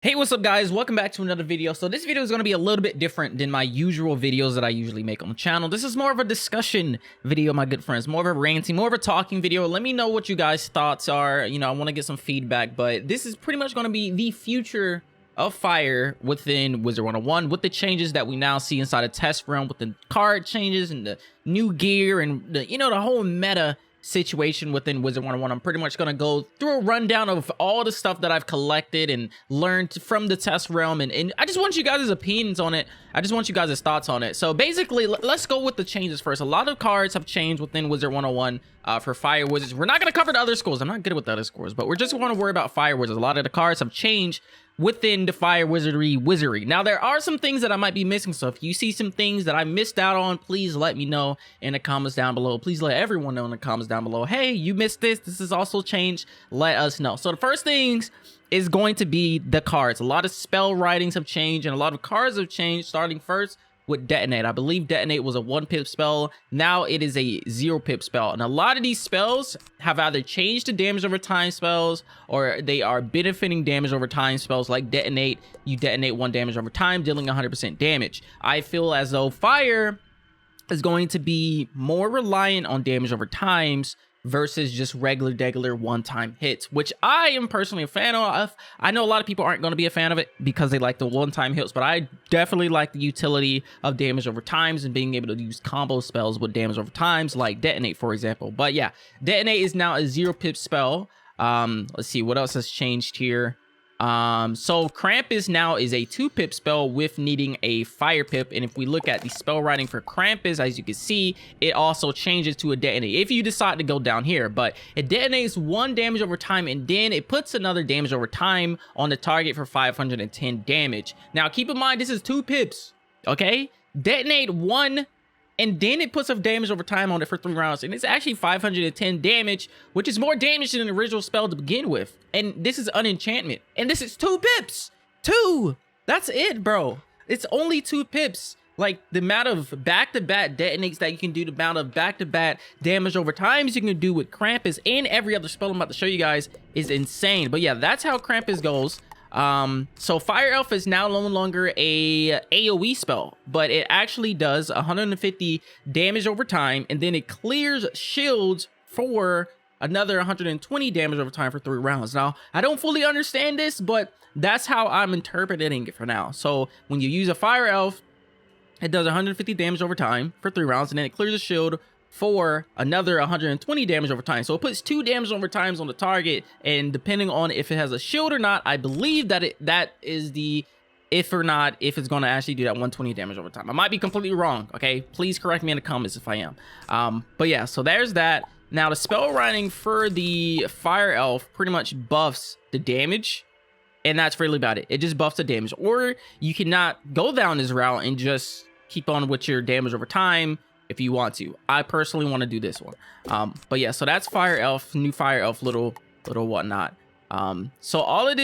Hey, what's up guys? Welcome back to another video. So this video is going to be a little bit different than my usual videos that I usually make on the channel. This is more of a discussion video, my good friends, more of a ranting, more of a talking video. Let me know what you guys' thoughts are. You know, I want to get some feedback, but this is pretty much going to be the future of fire within Wizard101 with the changes that we now see inside of test realm, with the card changes and the new gear and the, the whole meta situation within Wizard101. I'm pretty much going to go through a rundown of all the stuff that I've collected and learned from the test realm, and I just want you guys' opinions on it. I just want you guys' thoughts on it. So basically, let's go with the changes first. A lot of cards have changed within Wizard101 for Fire Wizards. We're not going to cover the other schools. I'm not good with the other schools, but we're just going to worry about Fire Wizards. A lot of the cards have changed within the Fire Wizardry. Now, there are some things that I might be missing, so if you see some things that I missed out on, please let me know in the comments down below. Please let everyone know in the comments down below. Hey, you missed this. This is also changed. Let us know. So the first things is going to be the cards. A lot of spell writings have changed, and a lot of cards have changed, starting first with Detonate. I believe Detonate was a 1-pip spell. Now it is a 0-pip spell. And a lot of these spells have either changed to damage over time spells, or they are benefiting damage over time spells like Detonate. You detonate 1 damage over time, dealing 100% damage. I feel as though Fire is going to be more reliant on damage over times versus just regular one-time hits, which I am personally a fan of. I know a lot of people aren't going to be a fan of it because they like the one-time hits, but I definitely like the utility of damage over times and being able to use combo spells with damage over times, like Detonate, for example. But yeah, Detonate is now a 0-pip spell. Let's see what else has changed here. So Krampus now is a 2-pip spell with needing a fire pip, and if we look at the spell writing for Krampus, as you can see, it also changes to a detonate if you decide to go down here. But it detonates 1 damage over time, and then it puts another damage over time on the target for 510 damage. Now keep in mind, this is 2 pips, okay? Detonate 1, and then it puts a damage over time on it for 3 rounds. And it's actually 510 damage, which is more damage than the original spell to begin with. And this is an enchantment. And this is 2 pips. 2. That's it, bro. It's only 2 pips. Like, the amount of back-to-back detonates that you can do, the amount of back-to-back damage over times you can do with Krampus and every other spell I'm about to show you guys is insane. But yeah, that's how Krampus goes. So Fire Elf is now no longer a AoE spell, but it actually does 150 damage over time, and then it clears shields for another 120 damage over time for 3 rounds. Now, I don't fully understand this, but that's how I'm interpreting it for now. So when you use a Fire Elf, it does 150 damage over time for 3 rounds, and then it clears a shield for another 120 damage over time. So it puts 2 damage over times on the target, and depending on if it has a shield or not, I believe that that is the if or not if it's going to actually do that 120 damage over time. I might be completely wrong, okay? Please correct me in the comments if I am. But yeah, so there's that. Now the spell writing for the Fire Elf pretty much buffs the damage, and that's really about it. It just buffs the damage. Or you cannot go down this route and just keep on with your damage over time if you want to. I personally want to do this one. But yeah, so that's Fire Elf, new Fire Elf, little whatnot. So all of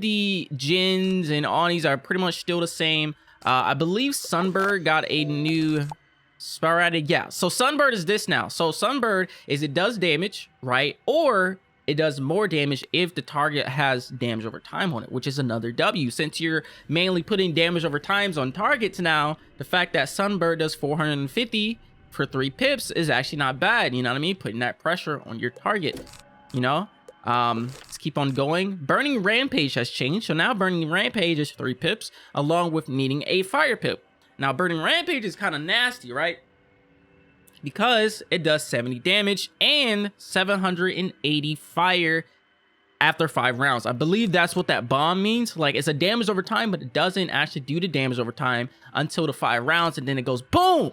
the Jins and Anis are pretty much still the same. I believe Sunbird got a new spell writing. Yeah, so Sunbird is this now. So Sunbird is, it does damage, right? Or it does more damage if the target has damage over time on it, which is another W. Since you're mainly putting damage over times on targets now, the fact that Sunbird does 450 for 3 pips is actually not bad. You know what I mean? Putting that pressure on your target, you know? Let's keep on going. Burning Rampage has changed. So now Burning Rampage is 3 pips along with needing a fire pip. Now Burning Rampage is kind of nasty, right? Because it does 70 damage and 780 fire after 5 rounds. I believe that's what that bomb means. Like, it's a damage over time, but it doesn't actually do the damage over time until the 5 rounds, and then it goes boom,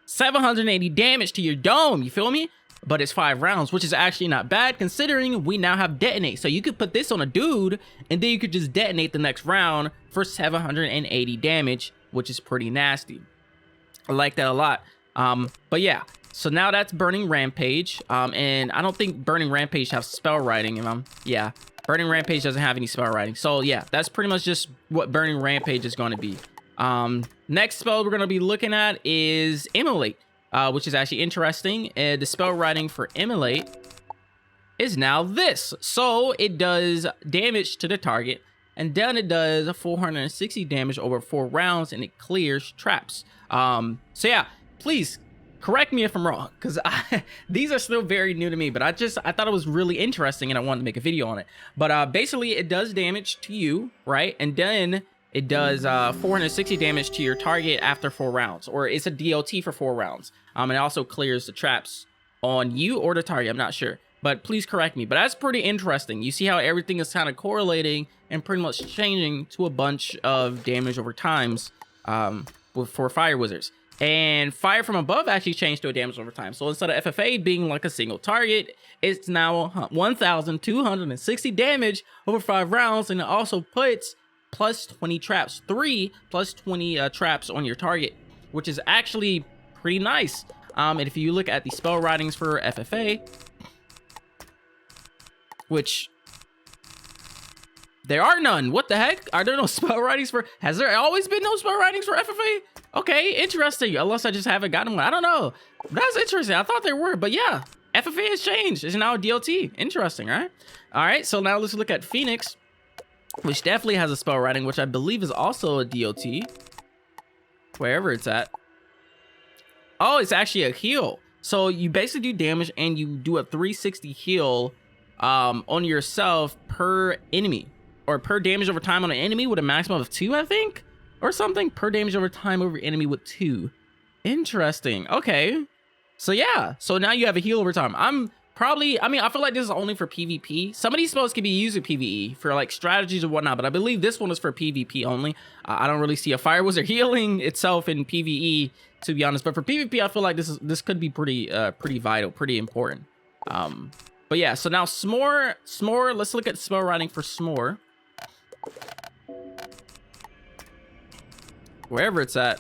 780 damage to your dome. You feel me? But it's 5 rounds, which is actually not bad considering we now have Detonate. So you could put this on a dude, and then you could just detonate the next round for 780 damage, which is pretty nasty. I like that a lot. But yeah, so now that's Burning Rampage. And I don't think Burning Rampage has spell writing. Yeah, Burning Rampage doesn't have any spell writing. So yeah, that's pretty much just what Burning Rampage is going to be. Next spell we're going to be looking at is Immolate, which is actually interesting. The spell writing for Immolate is now this. So it does damage to the target and then it does 460 damage over 4 rounds, and it clears traps. So yeah, please correct me if I'm wrong, because these are still very new to me, but I thought it was really interesting and I wanted to make a video on it. But basically it does damage to you, right? And then it does 460 damage to your target after 4 rounds, or it's a DOT for 4 rounds. It also clears the traps on you or the target, I'm not sure, but please correct me. But that's pretty interesting. You see how everything is kind of correlating and pretty much changing to a bunch of damage over times for fire wizards. And fire from above actually changed to a damage over time. So instead of FFA being like a single target, it's now 1,260 damage over 5 rounds. And it also puts plus 20 traps, 3 plus 20 traps on your target, which is actually pretty nice. And if you look at the spell writings for FFA, which there are none. What the heck? Are there no spell writings for? Has there always been no spell writings for FFA? Okay, interesting. Unless I just haven't gotten one. I don't know. That's interesting. I thought there were, but yeah, FFA has changed. It's now a DOT. Interesting, right? All right, so now let's look at Phoenix, which definitely has a spell writing, which I believe is also a DOT, wherever it's at. Oh, it's actually a heal. So you basically do damage and you do a 360 heal on yourself per enemy, or per damage over time on an enemy with a maximum of 2, I think, or something, per damage over time over enemy with 2. Interesting. Okay, so yeah, so now you have a heal over time. I feel like this is only for PvP. Some of these spells can be used in PvE for like strategies or whatnot, but I believe this one is for PvP only. I don't really see a fire wizard healing itself in PvE, to be honest, but for PvP I feel like this could be pretty vital, pretty important. But yeah, so now S'more, let's look at spell writing for S'more. Wherever it's at.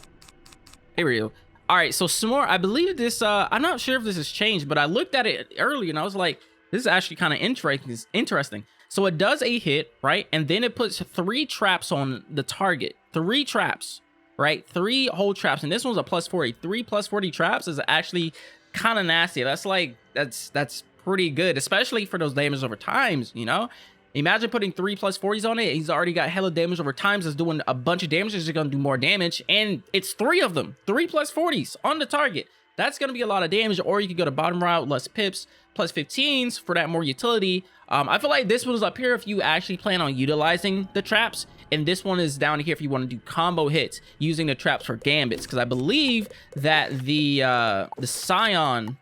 Here we go. All right, so S'more, I believe this, I'm not sure if this has changed, but I looked at it earlier and I was like, this is actually kind of interesting. So it does a hit, right? And then it puts 3 traps on the target. 3 traps, right? 3 whole traps. And this one's a plus 40. 3 plus 40 traps is actually kind of nasty. That's like, that's pretty good, especially for those damage over times, you know? Imagine putting 3 plus 40s on it. He's already got hella damage over times. It's doing a bunch of damage. It's gonna do more damage, and it's 3 of them. 3 plus 40s on the target. That's gonna be a lot of damage. Or you could go to bottom route, less pips, plus 15s for that more utility. I feel like this one is up here if you actually plan on utilizing the traps, and this one is down here if you want to do combo hits using the traps for gambits, because I believe that the Scion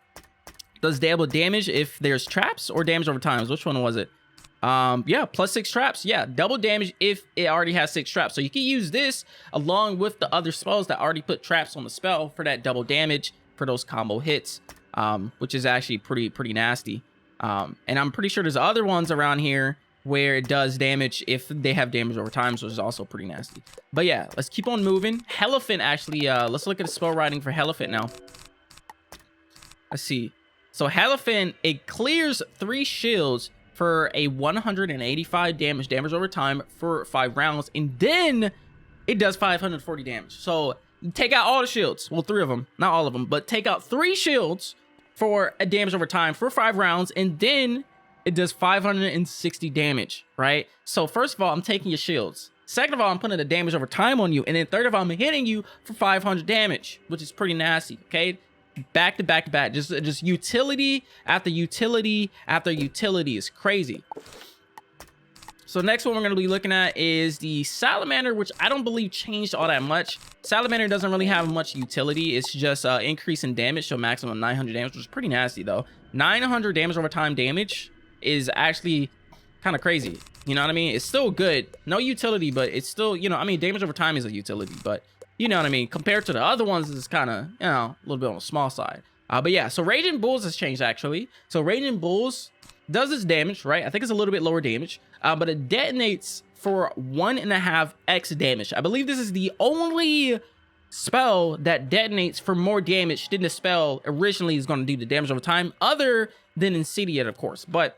does double damage if there's traps, or damage over times. Which one was it? Yeah, plus 6 traps. Yeah, double damage if it already has 6 traps. So you can use this along with the other spells that already put traps on the spell for that double damage for those combo hits, which is actually pretty nasty. And I'm pretty sure there's other ones around here where it does damage if they have damage over time, so it's also pretty nasty. But yeah, let's keep on moving. ɪឡɪᴏᴇ actually, let's look at the spell writing for ɪឡɪᴏᴇ now. Let's see. So ɪឡɪᴏᴇ, it clears 3 shields for a 185 damage over time for 5 rounds, and then it does 540 damage. So you take out all the shields, well, 3 of them, not all of them, but take out 3 shields for a damage over time for 5 rounds, and then it does 560 damage, right? So first of all, I'm taking your shields. Second of all, I'm putting the damage over time on you, and then third of all, I'm hitting you for 500 damage, which is pretty nasty. Okay, back to back to back, just utility after utility after utility. Is crazy. So next one we're going to be looking at is the Salamander, which I don't believe changed all that much. Salamander doesn't really have much utility. It's just increase in damage, so maximum 900 damage, which is pretty nasty though. 900 damage over time damage is actually kind of crazy. You know what I mean? It's still good. No utility, but it's still, you know, I mean, damage over time is a utility, but you know what I mean? Compared to the other ones, it's kind of, you know, a little bit on the small side. But yeah, so Raging Bulls has changed actually. So Raging Bulls does its damage, right? I think it's a little bit lower damage, but it detonates for 1.5x damage. I believe this is the only spell that detonates for more damage than the spell originally is going to do the damage over time, other than Insidiate, of course. But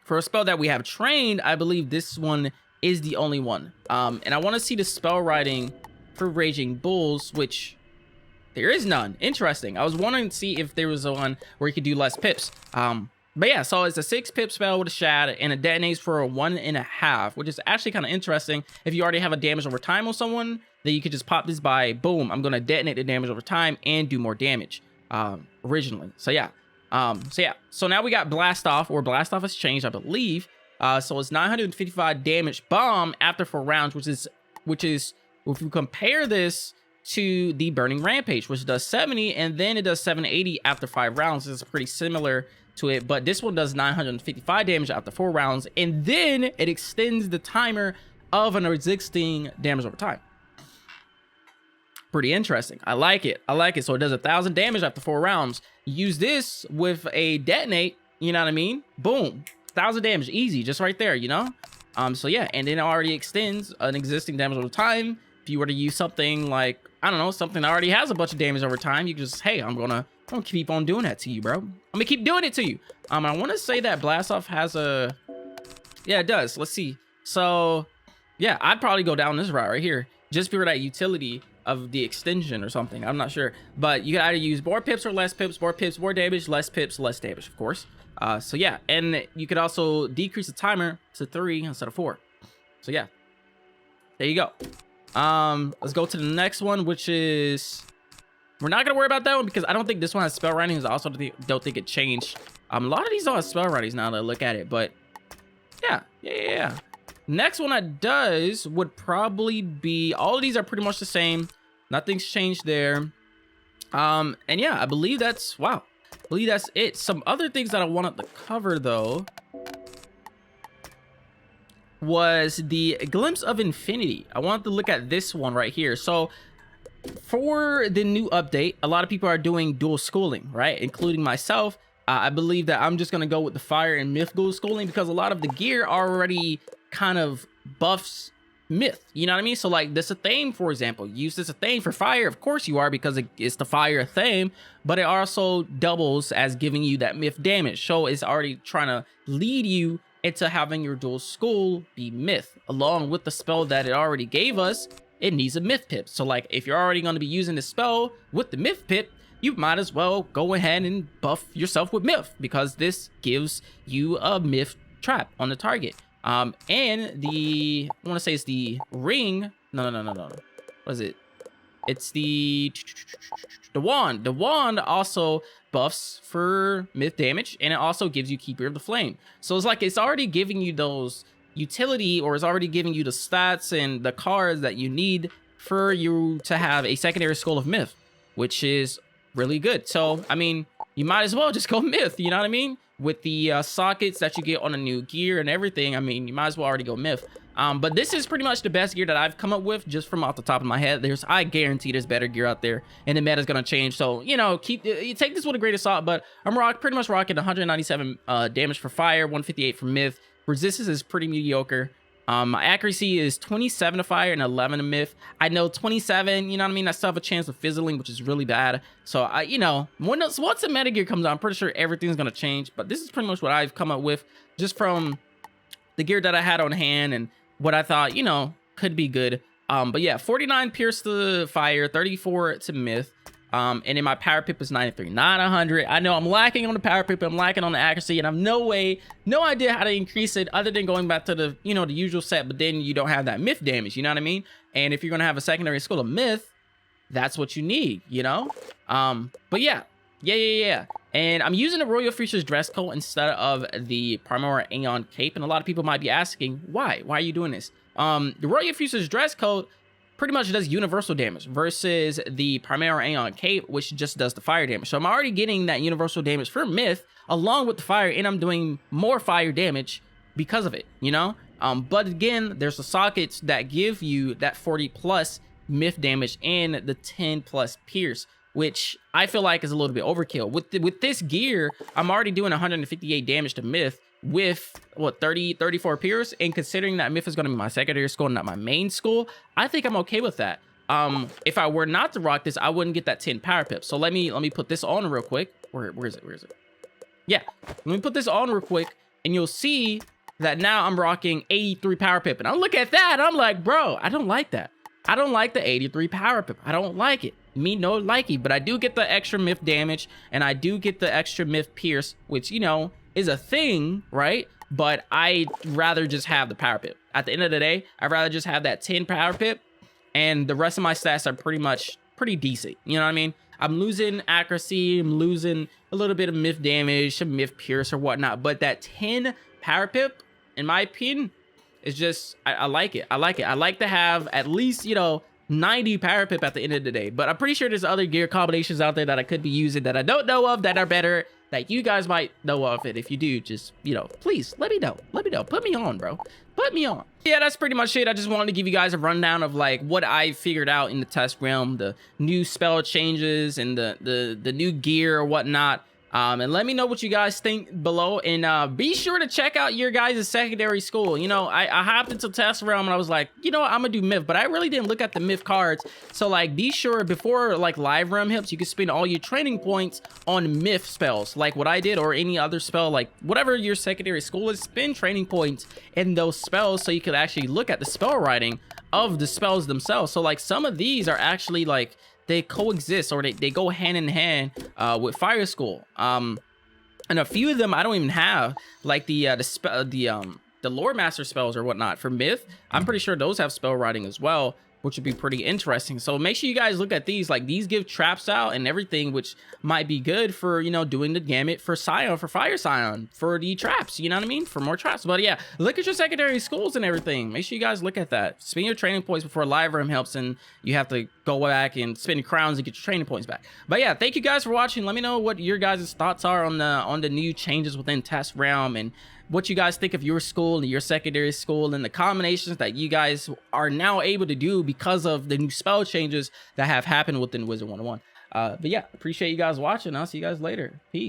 for a spell that we have trained, I believe this one is the only one. And I want to see the spell writing for Raging Bulls, which there is none. Interesting. I was wanting to see if there was one where you could do less pips. But yeah, so it's a 6 pip spell with a shad, and it detonates for a 1.5, which is actually kind of interesting. If you already have a damage over time on someone, then you could just pop this by, boom, I'm going to detonate the damage over time and do more damage originally. So yeah. So now we got Blast Off, or Blast Off has changed, I believe. So it's 955 damage bomb after 4 rounds, which is if you compare this to the Burning Rampage, which does 70, and then it does 780 after 5 rounds. This is pretty similar to it, but this one does 955 damage after 4 rounds, and then it extends the timer of an existing damage over time. Pretty interesting. I like it. So it does 1,000 damage after 4 rounds. Use this with a detonate, you know what I mean? Boom, 1,000 damage, easy, just right there, you know? So yeah, and then it already extends an existing damage over time. If you were to use something like, I don't know, something that already has a bunch of damage over time, you can just, hey, I'm gonna keep on doing that to you, bro. I'm gonna keep doing it to you. I want to say that Blast Off has a, yeah, it does. Let's see. So yeah, I'd probably go down this route right here, just for that utility of the extension or something. I'm not sure, but you can either use more pips or less pips. More pips, more damage. Less pips, less damage, of course. So yeah, and you could also decrease the timer to 3 instead of 4. So yeah, there you go. Let's go to the next one, which is, we're not gonna worry about that one because I don't think this one has spell writings. I also don't think it changed. A lot of these don't have spell writings now that I look at it, but yeah. Next one that does would probably be, all of these are pretty much the same. Nothing's changed there. And yeah, I believe that's, wow, I believe that's it. Some other things that I wanted to cover though was the Glimpse of Infinity. I wanted to look at this one right here. So for the new update, a lot of people are doing dual schooling, right? Including myself. I believe that I'm just going to go with the fire and myth dual schooling because a lot of the gear already kind of buffs myth, you know what I mean? So like this 괱ᴏ, for example, use this 괱ᴏ for fire. Of course you are, because it's the fire 괱ᴏ, but it also doubles as giving you that myth damage. So it's already trying to lead you into having your dual school be myth, along with the spell that it already gave us. It needs a myth pip. So like if you're already going to be using the spell with the myth pip, you might as well go ahead and buff yourself with myth, because this gives you a myth trap on the target. And the, I want to say it's the ring. No. What is it? It's the wand. The wand also buffs for myth damage, and it also gives you Keeper of the Flame. So it's like it's already giving you those utility, or it's already giving you the stats and the cards that you need for you to have a secondary Skull of Myth, which is really good. So I mean, you might as well just go myth, you know what I mean? With the sockets that you get on a new gear and everything, I mean, you might as well already go myth. But this is pretty much the best gear that I've come up with, just from off the top of my head. I guarantee there's better gear out there, and the meta is gonna change. So you know, you take this with a grain of salt. But I'm pretty much rocking 197 damage for fire, 158 for myth. Resistance is pretty mediocre. My accuracy is 27 to fire and 11 to myth. I know 27, you know what I mean? I still have a chance of fizzling, which is really bad. So you know, once the meta gear comes out, I'm pretty sure everything's gonna change. But this is pretty much what I've come up with, just from the gear that I had on hand and what I thought, you know, could be good. But yeah, 49 pierce to fire, 34 to myth. And then my power pip is 93, not 100. I know I'm lacking on the power pip, I'm lacking on the accuracy, and I've no idea how to increase it other than going back to the, you know, the usual set. But then you don't have that myth damage, you know what I mean? And if you're gonna have a secondary Skull of Myth, that's what you need, you know? But yeah. And I'm using the Royal Future's dress coat instead of the Primordial Aeon cape, and a lot of people might be asking, why are you doing this? The Royal Future's dress coat pretty much does universal damage versus the Primordial Aeon cape, which just does the fire damage. So I'm already getting that universal damage for myth along with the fire, and I'm doing more fire damage because of it, you know? But again, there's the sockets that give you that 40 plus myth damage and the 10 plus pierce, which I feel like is a little bit overkill. With this gear, I'm already doing 158 damage to myth with what, 34 pierce, and considering that myth is going to be my secondary school, not my main school, I think I'm okay with that. If I were not to rock this, I wouldn't get that 10 power pip. So let me put this on real quick. Where is it? Yeah, let me put this on real quick, and you'll see that now I'm rocking 83 power pip. And I look at that, I'm like, bro, I don't like that. I don't like the 83 power pip. I don't like it. Me no likey, but I do get the extra myth damage, and I do get the extra myth pierce, which, you know, is a thing, right? But I'd rather just have the power pip. At the end of the day, I'd rather just have that 10 power pip, and the rest of my stats are pretty decent. You know what I mean? I'm losing accuracy, I'm losing a little bit of myth damage, some myth pierce or whatnot, but that 10 power pip, in my opinion, is just, I like it. I like it. I like to have at least, you know, 90 power pip at the end of the day. But I'm pretty sure there's other gear combinations out there that I could be using that I don't know of that are better, that you guys might know of it. If you do, just, you know, please let me know. Let me know. Put me on, bro. Put me on. Yeah, that's pretty much it. I just wanted to give you guys a rundown of like what I figured out in the test realm, the new spell changes and the new gear or whatnot. And let me know what you guys think below, and be sure to check out your guys' secondary school. You know, I hopped into test realm and I was like, you know what, I'm gonna do myth, but I really didn't look at the myth cards. So like, be sure before like live realm hits, you can spend all your training points on myth spells, like what I did, or any other spell, like whatever your secondary school is. Spend training points in those spells so you can actually look at the spell writing of the spells themselves. So like, some of these are actually like, they coexist, or they go hand in hand with Fire School. And a few of them I don't even have, like the Lore Master spells or whatnot for myth. I'm pretty sure those have spell writing as well, which would be pretty interesting. So make sure you guys look at these. Like, these give traps out and everything, which might be good for, you know, doing the gamut for Scion, for Fire Scion, for the traps, you know what I mean? For more traps. But yeah, look at your secondary schools and everything. Make sure you guys look at that. Spend your training points before live room helps, and you have to go back and spend crowns to get your training points back. But yeah, thank you guys for watching. Let me know what your guys' thoughts are on the new changes within Test Realm, and what you guys think of your school and your secondary school, and the combinations that you guys are now able to do because of the new spell changes that have happened within Wizard101. But yeah, appreciate you guys watching. I'll see you guys later. Peace.